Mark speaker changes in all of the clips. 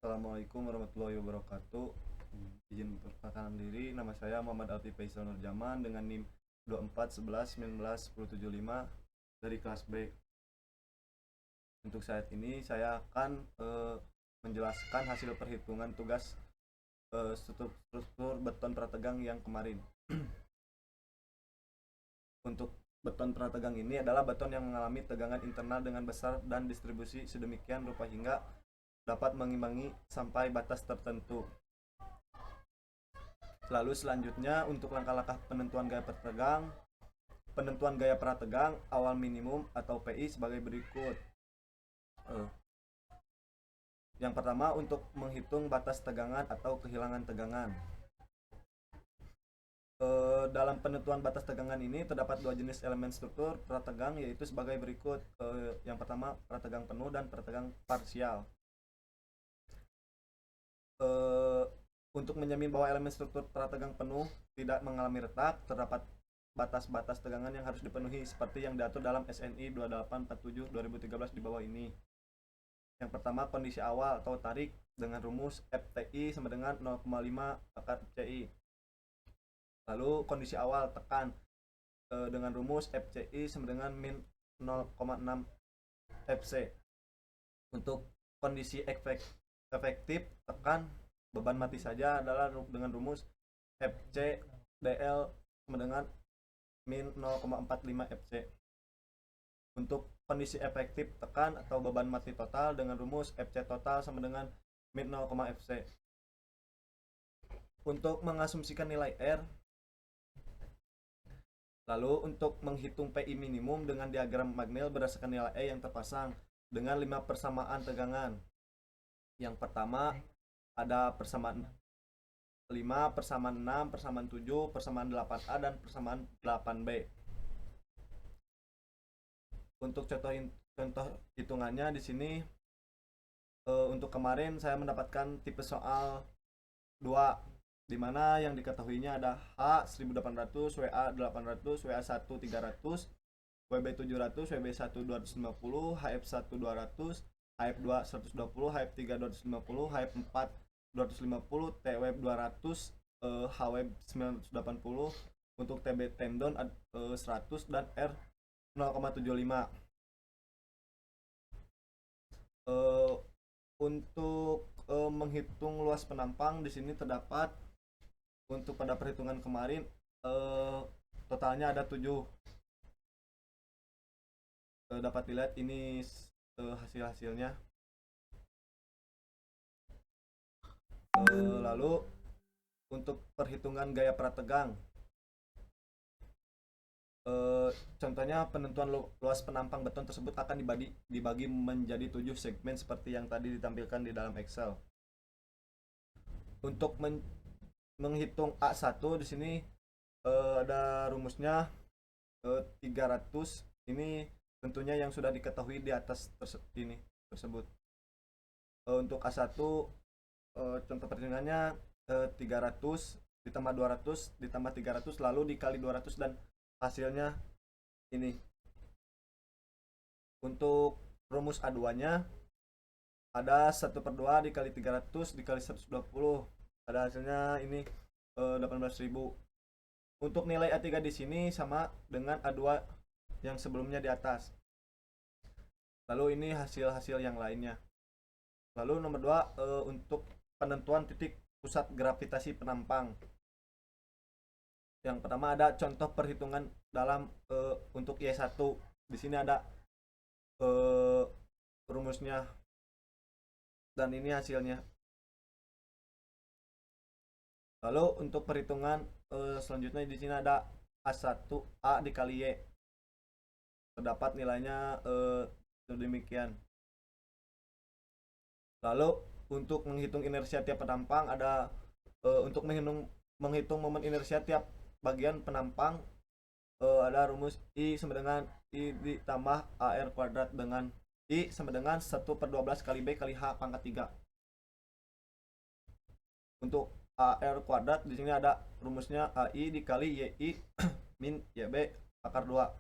Speaker 1: Assalamualaikum warahmatullahi wabarakatuh. Izin perkenalkan diri, nama saya Muhammad Alfi Faisal Nurjaman dengan NIM 2411191075 dari kelas B. Untuk saat ini saya akan menjelaskan hasil perhitungan tugas struktur beton prategang yang kemarin. Untuk beton prategang ini adalah beton yang mengalami tegangan internal dengan besar dan distribusi sedemikian rupa hingga dapat mengimbangi sampai batas tertentu. Lalu selanjutnya untuk langkah-langkah penentuan gaya prategang awal minimum atau PI sebagai berikut. Yang pertama untuk menghitung batas tegangan atau kehilangan tegangan. Dalam penentuan batas tegangan ini terdapat dua jenis elemen struktur prategang, yaitu sebagai berikut. Yang pertama prategang penuh dan prategang parsial. Untuk menjamin bahwa elemen struktur prategang penuh tidak mengalami retak, terdapat batas-batas tegangan yang harus dipenuhi seperti yang diatur dalam SNI 2847/2013 di bawah ini. Yang pertama, kondisi awal atau tarik dengan rumus FTI sama dengan 0,5 akar FCI. Lalu kondisi awal tekan dengan rumus FCI sama dengan min 0,6 FC. Untuk kondisi efektif tekan beban mati saja adalah dengan rumus FC DL sama dengan min 0,45 FC. Untuk kondisi efektif tekan atau beban mati total dengan rumus FC total sama dengan min 0, FC. Untuk mengasumsikan nilai R, lalu untuk menghitung PI minimum dengan diagram Magnell berdasarkan nilai E yang terpasang dengan 5 persamaan tegangan. Yang pertama ada persamaan 5, persamaan 6, persamaan 7, persamaan 8A, dan persamaan 8B. Untuk contoh hitungannya di sini, untuk kemarin saya mendapatkan tipe soal 2, dimana yang diketahuinya ada H 1800, WA 800, WA1 300, WB 700, WB1 250, HF1 200, HF2 120, HF3 250, HF4 250, TWeb 200, HWeb 980, untuk TB tendon 100 dan R 0,75. Untuk menghitung luas penampang di sini terdapat untuk pada perhitungan kemarin totalnya ada 7. Dapat dilihat ini hasil-hasilnya. Lalu untuk perhitungan gaya prategang, contohnya penentuan luas penampang beton tersebut akan dibagi menjadi 7 segmen seperti yang tadi ditampilkan di dalam Excel. Untuk menghitung A1 di sini ada rumusnya 300. Ini tentunya yang sudah diketahui di atas tersebut. Untuk A1 contoh perhitungannya 300 ditambah 200 ditambah 300 lalu dikali 200 dan hasilnya ini. Untuk rumus A2 nya ada 1/2 dikali 300 dikali 120, ada hasilnya ini 18.000. Untuk nilai A3 di sini sama dengan A2 yang sebelumnya di atas. Lalu ini hasil-hasil yang lainnya. Lalu nomor 2, untuk penentuan titik pusat gravitasi penampang. Yang pertama ada contoh perhitungan dalam untuk Y1. Di sini ada rumusnya dan ini hasilnya. Lalu untuk perhitungan selanjutnya di sini ada A1A dikali Y. Terdapat nilainya demikian. Lalu untuk menghitung inersia tiap penampang ada untuk menghitung momen inersia tiap bagian penampang ada rumus I sama dengan I ditambah AR kuadrat dengan I sama dengan 1/12 kali B kali H pangkat 3. Untuk AR kuadrat di sini ada rumusnya AI dikali YI min YB akar 2.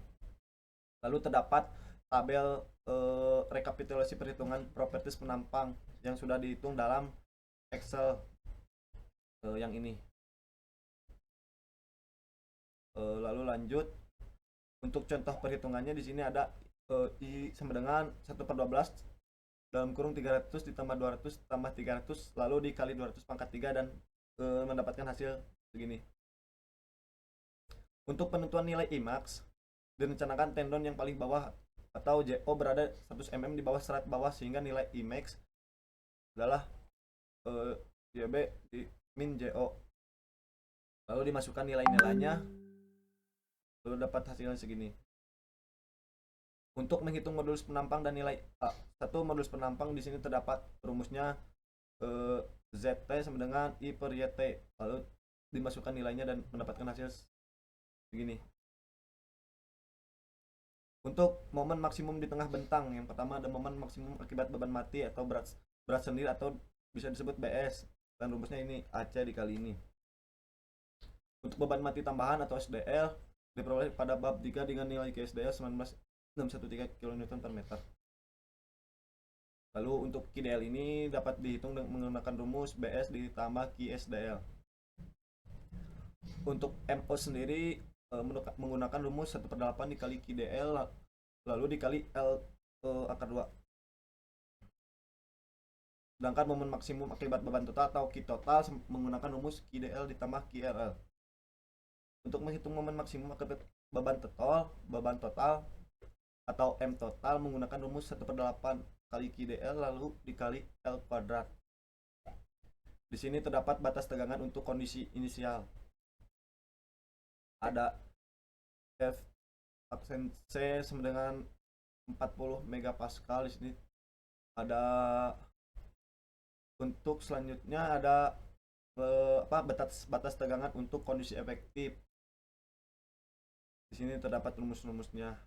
Speaker 1: Lalu terdapat tabel rekapitulasi perhitungan properties penampang yang sudah dihitung dalam Excel yang ini. Lalu lanjut, untuk contoh perhitungannya di sini ada I sama dengan 1/12 dalam kurung 300 ditambah 200 tambah 300 lalu dikali 200 pangkat 3 dan mendapatkan hasil begini. Untuk penentuan nilai IMAX, direncanakan tendon yang paling bawah atau JO berada 100 mm di bawah serat bawah sehingga nilai IMAX adalah JB di min JO. Lalu dimasukkan nilai-nilainya, lalu dapat hasilnya segini. Untuk menghitung modulus penampang dan nilai A, satu modulus penampang di sini terdapat rumusnya ZT sama dengan I per YT. Lalu dimasukkan nilainya dan mendapatkan hasil begini. Untuk momen maksimum di tengah bentang, yang pertama ada momen maksimum akibat beban mati atau berat sendiri atau bisa disebut BS, dan rumusnya ini AC dikali ini. Untuk beban mati tambahan atau SDL diperoleh pada bab 3 dengan nilai KSDL 19,613 kN per meter. Lalu untuk KDL ini dapat dihitung menggunakan rumus BS ditambah KSDL. Untuk MO sendiri menggunakan rumus 1/8 dikali KDL lalu dikali L akar 2. Sedangkan momen maksimum akibat beban total atau Q total menggunakan rumus KDL ditambah KRL. Untuk menghitung momen maksimum akibat beban total atau M total menggunakan rumus 1/8 kali KDL lalu dikali L kuadrat. Di sini terdapat batas tegangan untuk kondisi inisial. Ada F aksen C sama dengan 40 megapascal. Di sini ada untuk selanjutnya ada batas tegangan untuk kondisi efektif. Di sini terdapat rumus-rumusnya.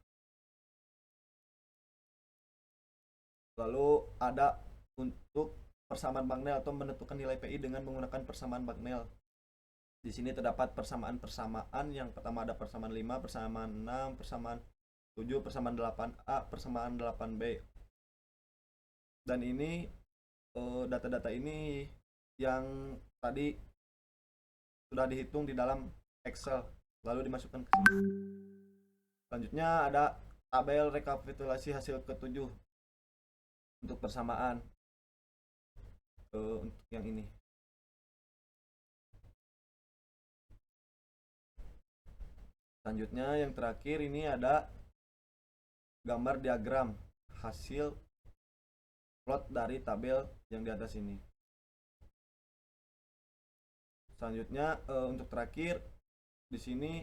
Speaker 1: Lalu ada untuk persamaan Bagnell atau menentukan nilai PI dengan menggunakan persamaan Bagnell. Di sini terdapat persamaan-persamaan. Yang pertama ada persamaan 5, persamaan 6, persamaan 7, persamaan 8A, persamaan 8B. Dan ini data-data ini yang tadi sudah dihitung di dalam Excel lalu dimasukkan ke sini. Selanjutnya ada tabel rekapitulasi hasil ke-7 untuk persamaan untuk yang ini. Selanjutnya yang terakhir ini ada gambar diagram hasil plot dari tabel yang di atas ini. Selanjutnya untuk terakhir di sini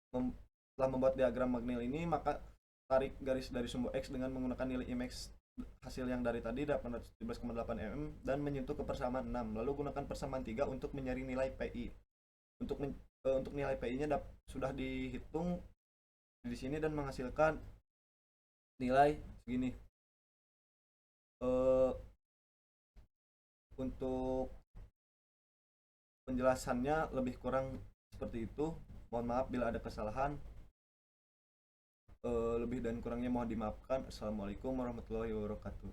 Speaker 1: setelah membuat diagram Bagnell ini, maka tarik garis dari sumbu X dengan menggunakan nilai IMAX hasil yang dari tadi 817,8 mm dan menyentuh ke persamaan 6. Lalu gunakan persamaan 3 untuk menyaring nilai PI. Untuk nilai PI-nya sudah dihitung di sini dan menghasilkan nilai segini. Untuk penjelasannya lebih kurang seperti itu. Mohon maaf bila ada kesalahan. Lebih dan kurangnya mohon dimaafkan. Assalamualaikum warahmatullahi wabarakatuh.